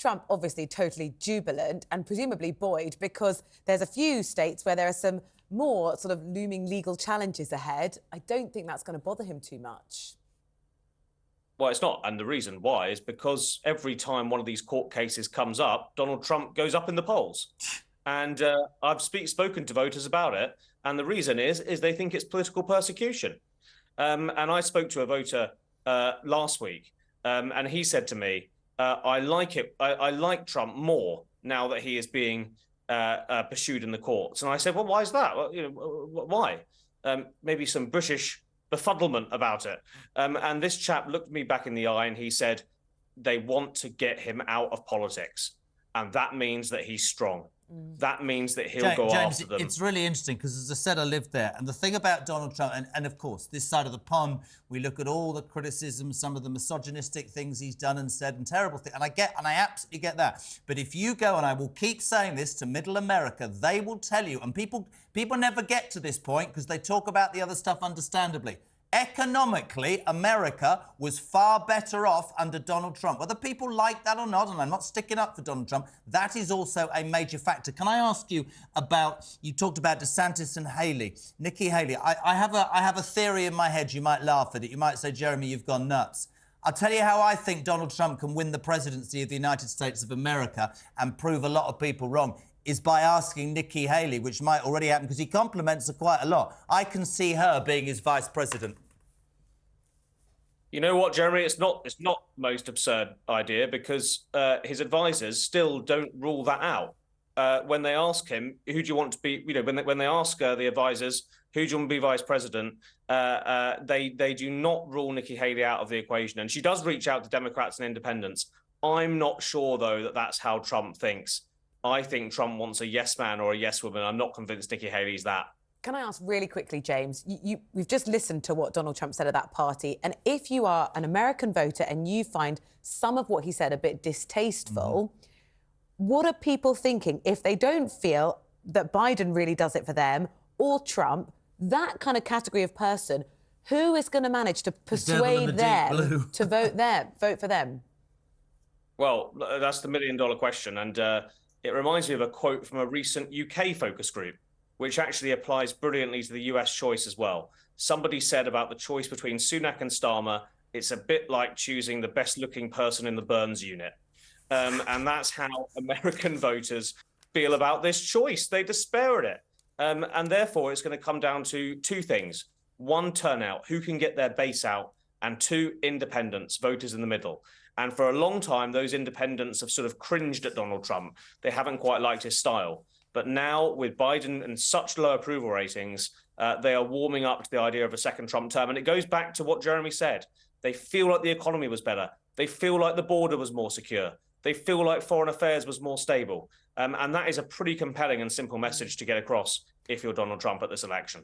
Trump obviously totally jubilant and presumably buoyed because there's a few states where there are some more sort of looming legal challenges ahead. I don't think that's going to bother him too much. Well, it's not. And the reason why is because every time one of these court cases comes up, Donald Trump goes up in the polls. And I've spoken to voters about it. And the reason is they think it's political persecution. And I spoke to a voter last week, and he said to me, I like it. I like Trump more now that he is being pursued in the courts. And I said, well, why is that? Well, why? Maybe some British befuddlement about it. And this chap looked me back in the eye and he said, they want to get him out of politics. And that means that he's strong. That means that he'll go James, after them. It's really interesting because, as I said, I lived there. And the thing about Donald Trump, and of course, this side of the pond, we look at all the criticism, some of the misogynistic things he's done and said and terrible things. And I absolutely get that. But if you go, and I will keep saying this to Middle America, they will tell you, and people never get to this point because they talk about the other stuff understandably. Economically, America was far better off under Donald Trump. Whether people like that or not, and I'm not sticking up for Donald Trump, that is also a major factor. Can I ask you about, you talked about DeSantis and Haley, Nikki Haley. I have a theory in my head. You might laugh at it. You might say, Jeremy, you've gone nuts. I'll tell you how I think Donald Trump can win the presidency of the United States of America and prove a lot of people wrong, is by asking Nikki Haley, which might already happen because he compliments her quite a lot. I can see her being his vice president. You know what, Jeremy? It's not the most absurd idea because his advisors still don't rule that out. When they ask him, who do you want to be, when they ask the advisors, who do you want to be vice president, they do not rule Nikki Haley out of the equation. And she does reach out to Democrats and independents. I'm not sure, though, that that's how Trump thinks. I think Trump wants a yes man or a yes woman. I'm not convinced Nikki Haley's that. Can I ask really quickly, James, we've just listened to what Donald Trump said at that party, and if you are an American voter and you find some of what he said a bit distasteful, what are people thinking if they don't feel that Biden really does it for them or Trump, that kind of category of person, who is going to manage to persuade them to vote for them? Well, that's the million-dollar question, and it reminds me of a quote from a recent UK focus group, which actually applies brilliantly to the US choice as well. Somebody said about the choice between Sunak and Starmer, it's a bit like choosing the best-looking person in the Burns unit. And that's how American voters feel about this choice. They despair at it. And therefore, it's going to come down to two things. One, turnout, who can get their base out, and two, independents, voters in the middle. And for a long time, those independents have sort of cringed at Donald Trump. They haven't quite liked his style. But now, with Biden and such low approval ratings, they are warming up to the idea of a second Trump term. And it goes back to what Jeremy said. They feel like the economy was better. They feel like the border was more secure. They feel like foreign affairs was more stable. And that is a pretty compelling and simple message to get across if you're Donald Trump at this election.